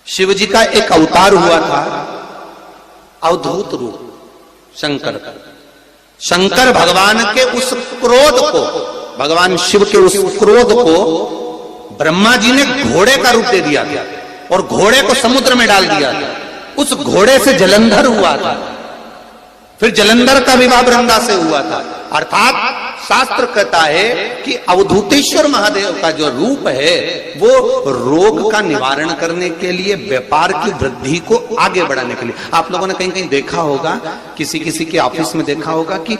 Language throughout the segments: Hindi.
शिव जी का एक अवतार हुआ था, अवधूत रूप शंकर का। शंकर भगवान के उस क्रोध को, भगवान शिव के उस क्रोध को ब्रह्मा जी ने घोड़े का रूप दे दिया था और घोड़े को समुद्र में डाल दिया था। उस घोड़े से जलंधर हुआ था, फिर जलंधर का विवाह वृंदा से हुआ था। अर्थात शास्त्र कहता है कि अवधूतेश्वर महादेव का जो रूप है वो रोग का निवारण करने के लिए, व्यापार की वृद्धि को आगे बढ़ाने के लिए। आप लोगों ने कहीं कहीं देखा होगा, किसी किसी के ऑफिस में देखा होगा कि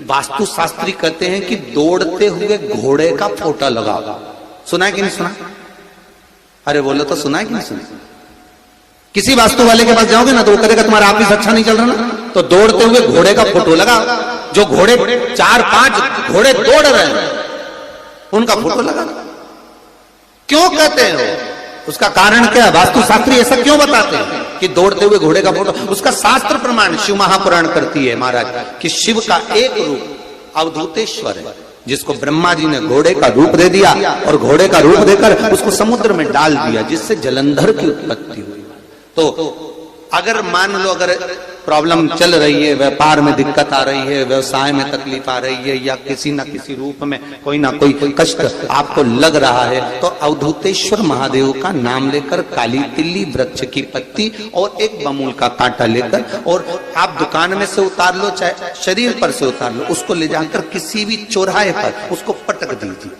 वास्तुशास्त्री कहते हैं कि दौड़ते हुए घोड़े का फोटो लगा। सुना है कि नहीं सुना? अरे बोलो तो सुना है कि नहीं सुना? किसी वास्तु वाले के पास जाओगे ना तो वो कहेगा तुम्हारा ऑफिस अच्छा नहीं चल रहा ना, तो दौड़ते हुए घोड़े का फोटो लगा। जो घोड़े 4-5 घोड़े दौड़ रहे हैं उनका फोटो लगा। क्यों कहते हैं वो? उसका कारण क्या? वास्तुशास्त्री ऐसा क्यों बताते हैं कि दौड़ते हुए घोड़े का फोटो? उसका शास्त्र प्रमाण शिव महापुराण करती है महाराज कि शिव का एक रूप अवधूतेश्वर है, जिसको ब्रह्मा जी ने घोड़े का रूप दे दिया और घोड़े का रूप देकर उसको समुद्र में डाल दिया, जिससे जलंधर की उत्पत्ति हुई। तो अगर मान लो अगर प्रॉब्लम चल रही है, व्यापार में दिक्कत आ रही है, व्यवसाय में तकलीफ आ रही है, या किसी न किसी रूप में कोई ना कोई कष्ट आपको लग रहा है, तो अवधूतेश्वर महादेव का नाम लेकर काली तिल्ली वृक्ष की पत्ती और एक बमूल का कांटा लेकर, और आप दुकान में से उतार लो चाहे शरीर पर से उतार लो, उसको ले जाकर किसी भी चौराहे पर उसको पटक दीजिए।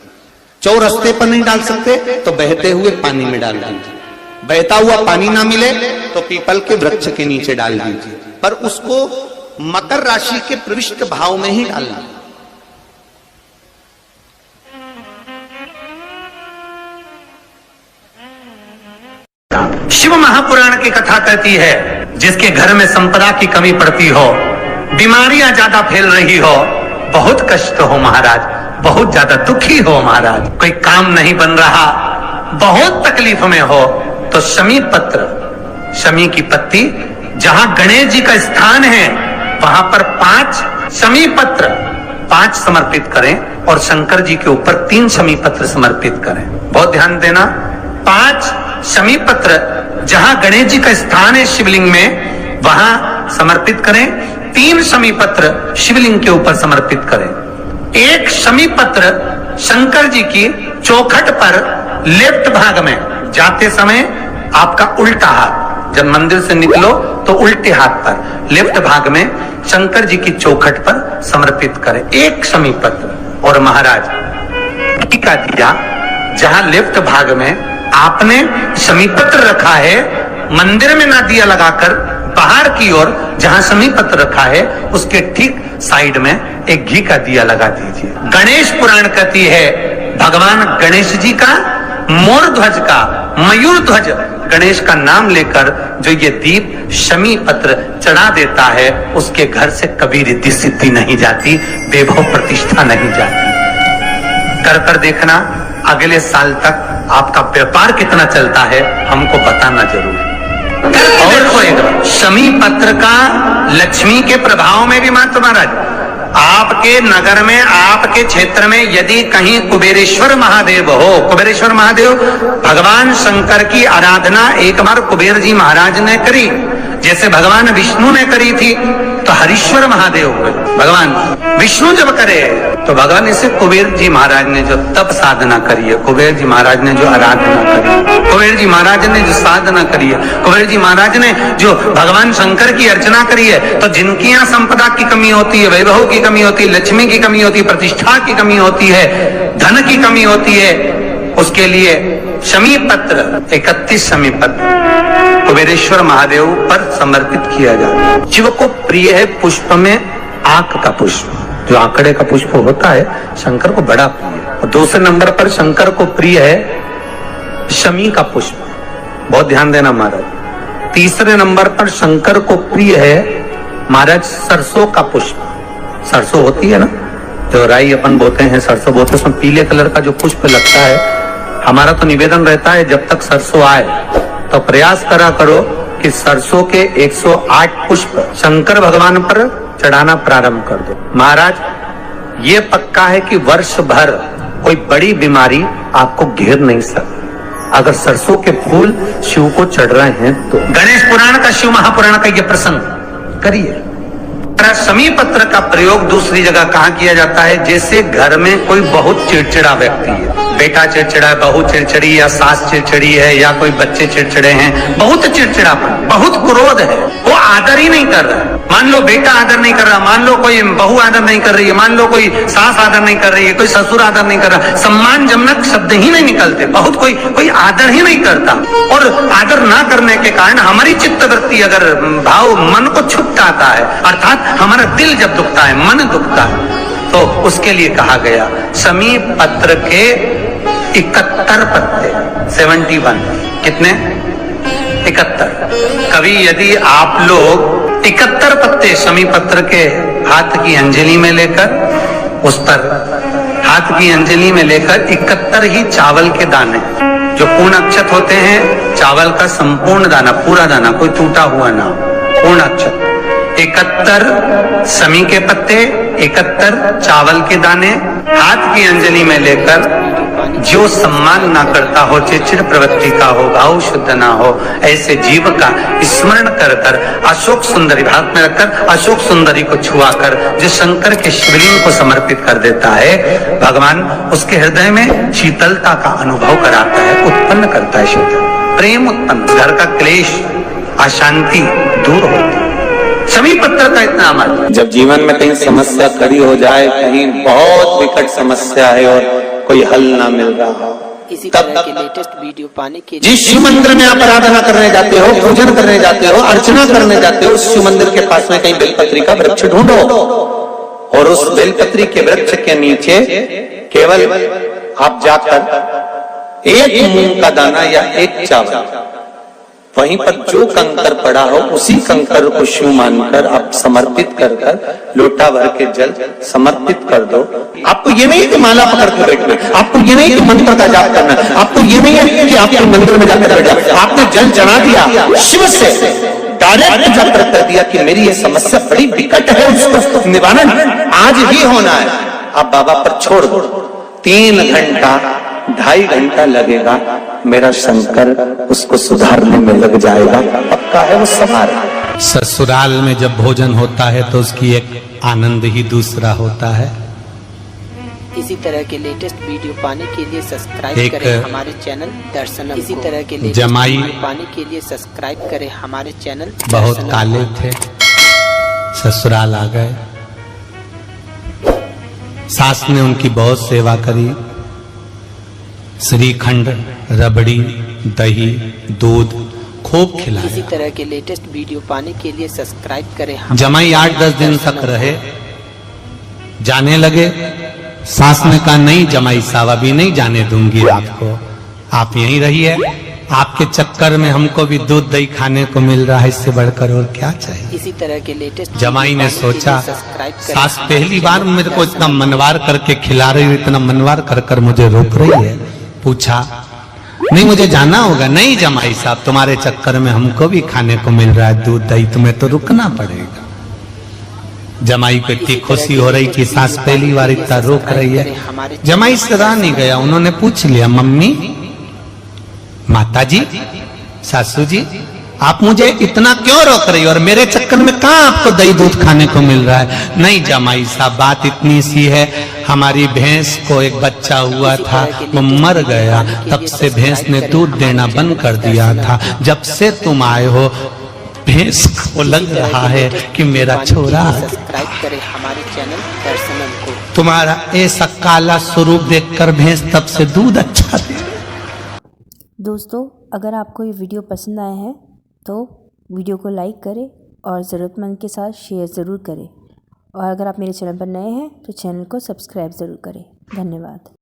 चौरस्ते पर नहीं डाल सकते तो बहते हुए पानी में डाल दीजिए। बहता हुआ पानी ना मिले तो पीपल के वृक्ष के नीचे डाल दीजिए, पर उसको मकर राशि के प्रविष्ट भाव में ही डालना। शिव महापुराण की कथा कहती है, जिसके घर में संपदा की कमी पड़ती हो, बीमारियां ज्यादा फैल रही हो, बहुत कष्ट हो महाराज, बहुत ज्यादा दुखी हो महाराज, कोई काम नहीं बन रहा, बहुत तकलीफ में हो, तो शमी पत्र, शमी की पत्ती, जहां गणेश जी का स्थान है वहां पर 5 शमी पत्र 5 समर्पित करें और शंकर जी के ऊपर 3 शमी पत्र समर्पित करें। बहुत ध्यान देना, 5 शमी पत्र जहां गणेश जी का स्थान है शिवलिंग में वहां समर्पित करें, 3 शमी पत्र शिवलिंग के ऊपर समर्पित करें। 1 शमी पत्र शंकर जी की चौखट पर लेफ्ट भाग में, जाते समय आपका उल्टा हाथ, जब मंदिर से निकलो तो उल्टे हाथ पर लेफ्ट भाग में शंकर जी की चौखट पर समर्पित करें 1 शमी पत्र। और महाराज घी का दिया, जहां लेफ्ट भाग में आपने शमी पत्र रखा है, मंदिर में ना दिया लगाकर बाहर की ओर जहां शमी पत्र रखा है उसके ठीक साइड में एक घी का दिया लगा दीजिए। गणेश पुराण कहती है, भगवान गणेश जी का मोर ध्वज का, मयूर ध्वज गणेश का नाम लेकर जो ये दीप शमी पत्र चढ़ा देता है, उसके घर से कभी रिद्धि सिद्धि नहीं जाती, वैभव प्रतिष्ठा नहीं जाती। कर देखना, अगले साल तक आपका व्यापार कितना चलता है हमको बताना जरूर। और शमी पत्र का लक्ष्मी के प्रभाव में भी मात्र महाराज, आपके नगर में, आपके क्षेत्र में यदि कहीं कुबेरेश्वर महादेव हो, कुबेरेश्वर महादेव भगवान शंकर की आराधना एक बार कुबेर जी महाराज ने करी, जैसे भगवान विष्णु ने करी थी, तो हरीश्वर महादेव भगवान विष्णु जब करे तो भगवान इसे कुबेर जी महाराज ने जो तप साधना करी है, कुबेर जी महाराज ने जो आराधना करी है, कुबेर जी महाराज ने जो साधना करी है, कुबेर जी महाराज ने जो भगवान शंकर की अर्चना करी है, तो जिनकी यहाँ संपदा की कमी होती है, वैभव की कमी होती है, लक्ष्मी की कमी होती है, प्रतिष्ठा की कमी होती है, धन की कमी होती है, उसके लिए शमी पत्र 31 शमी पत्र कुबेरेश्वर महादेव पर समर्पित किया जाता है। शिव को प्रिय है पुष्प में आक का पुष्प, जो आंकड़े का पुष्प होता है शंकर को बड़ा प्रिय है। और दूसरे नंबर पर शंकर को प्रिय है शमी का पुष्प, बहुत ध्यान देना महाराज। तीसरे नंबर पर शंकर को प्रिय है महाराज सरसों का पुष्प। सरसों होती है ना, जो राई अपन बोते हैं, सरसों बोते हैं, उसमें पीले कलर का जो पुष्प लगता है। हमारा तो निवेदन रहता है जब तक सरसों आए तो प्रयास करा करो कि सरसों के 108 पुष्प शंकर भगवान पर चढ़ाना प्रारंभ कर दो। महाराज ये पक्का है कि वर्ष भर कोई बड़ी बीमारी आपको घेर नहीं सकती। अगर सरसों के फूल शिव को चढ़ रहे हैं तो गणेश पुराण का, शिव महापुराण का यह प्रसंग करिए। शमी पत्र का प्रयोग दूसरी जगह कहाँ किया जाता है? जैसे घर में कोई बहुत चिड़चिड़ा व्यक्ति है, बेटा चिड़चिड़ा है, बहू चिड़चिड़ी, या सास चिड़चिड़ी है, या कोई बच्चे चिड़चिड़े हैं, बहुत चिड़चिड़ापन, बहुत क्रोध है, वो आदर ही नहीं कर रहा। मान लो बेटा आदर नहीं कर रहा, मान लो कोई बहू आदर नहीं कर रही है, मान लो कोई सास आदर नहीं कर रही है, कोई ससुर आदर नहीं कर रहा, सम्मानजनक शब्द ही नहीं निकलते, बहुत कोई आदर ही नहीं करता। और आदर ना करने के कारण हमारी चित्तवृत्ति, अगर भाव मन को छुपटाता है, अर्थात हमारा दिल जब दुखता है, मन दुखता है, तो उसके लिए कहा गया शमी पत्र के 71 पत्ते, 71, कितने? 71। कभी यदि आप लोग 71 पत्ते शमी पत्र के हाथ की अंजलि में लेकर, उस पर हाथ की अंजलि में लेकर 71 ही चावल के दाने, जो पूर्ण अक्षत होते हैं, चावल का संपूर्ण दाना, पूरा दाना, कोई टूटा हुआ ना, पूर्ण अक्षत, 71 शमी के पत्ते, 71 चावल के दाने हाथ की अंजलि में लेकर, जो सम्मान ना करता हो, चिड़चिड़ प्रवृत्ति का हो, भाव शुद्ध ना हो, ऐसे जीव का स्मरण कर कर अशोक सुंदरी हाथ में रखकर अशोक सुंदरी को छुआकर जो शंकर के शिवलिंग को समर्पित कर देता है, भगवान उसके हृदय में शीतलता का अनुभव कराता है, उत्पन्न करता है शीतल, प्रेम उत्पन्न, घर का क्लेश, अशांति दूर होती है। शमी पत्र का इतना अमल। जब जीवन में कहीं समस्या खड़ी हो जाए, कहीं बहुत विकट समस्या है और कोई हल ना मिल रहा हो, इसी तरह के लेटेस्ट वीडियो पाने के लिए जिस शिव मंदिर में आप आराधना करने जाते हो, पूजन करने जाते हो, अर्चना करने जाते हो, उस शिव मंदिर के पास में कहीं बेलपत्री का वृक्ष ढूंढो और उस बेलपत्री के वृक्ष के नीचे केवल आप जाकर एक मूंग का दाना या एक चावल, वहीं पर जो कंकर पड़ा हो उसी कंकर को शिव मानकर आप समर्पित कर कर लोटा भर के जल समर्पित कर दो। आपको ये नहीं कि माला पकड़ के बैठना, आपको ये नहीं कि मंत्र का जाप करना, आपको ये नहीं है कि आपके मंदिर में जाकर बैठ जाओ, आपने जल चढ़ा दिया शिव से, डायरेक्ट जाकर कर दिया कि मेरी ये समस्या बड़ी विकट है, उसको निवारण आज ही होना है, आप बाबा पर छोड़ दो। 3 घंटा 2.5 घंटा लगेगा, मेरा शंकर उसको सुधारने में लग जाएगा, पक्का है वो संभाल। ससुराल में जब भोजन होता है तो उसकी एक आनंद ही दूसरा होता है। इसी तरह के लेटेस्ट वीडियो पाने के लिए सब्सक्राइब करें हमारे चैनल दर्शनम। इसी तरह के लेटेस्ट जमाई वीडियो पाने के लिए सब्सक्राइब करें हमारे चैनल बहुत काले थे, ससुराल आ गए, सास ने उनकी बहुत सेवा करी, श्रीखंड, रबड़ी, दही, दूध खूब खिलाया। इसी तरह के लेटेस्ट वीडियो पाने के लिए सब्सक्राइब करें। जमाई 8-10 दिन तक रहे, जाने लगे, सास ने कहा नहीं जमाई साहब अभी नहीं जाने दूंगी आपको, आप यहीं रहिए, आपके चक्कर में हमको भी दूध दही खाने को मिल रहा है, इससे बढ़कर और क्या चाहिए। इसी तरह के लेटेस्ट जमाई ने सोचा सास पहली बार मेरे को इतना मनवार करके खिला रही है, इतना मनवार कर कर मुझे रोक रही है। पूछा नहीं मुझे जाना होगा। नहीं जमाई साहब तुम्हारे चक्कर में हमको भी खाने को मिल रहा है दूध दही, तुम्हें तो रुकना पड़ेगा। जमाई को इतनी खुशी हो रही कि सास पहली बार इतना रोक रही है। जमाई से रहा नहीं गया, उन्होंने पूछ लिया मम्मी, माताजी, सासू जी, आप मुझे इतना क्यों रोक रही हो और मेरे चक्कर में कहाँ आपको दही दूध खाने को मिल रहा है। नहीं जमाई साहब बात इतनी सी है, हमारी भैंस को एक बच्चा हुआ था वो मर गया, तब से भैंस ने दूध देना बंद कर दिया था, जब से तुम आए हो भैंस को लग रहा है कि मेरा छोरा। सब्सक्राइब करें हमारे चैनल दर्शनम को। तुम्हारा ऐसा काला स्वरूप देखकर भैंस तब से दूध अच्छा दे। दोस्तों अगर आपको ये वीडियो पसंद आया है तो वीडियो को लाइक करें और ज़रूरतमंद के साथ शेयर ज़रूर करें, और अगर आप मेरे चैनल पर नए हैं तो चैनल को सब्सक्राइब ज़रूर करें। धन्यवाद।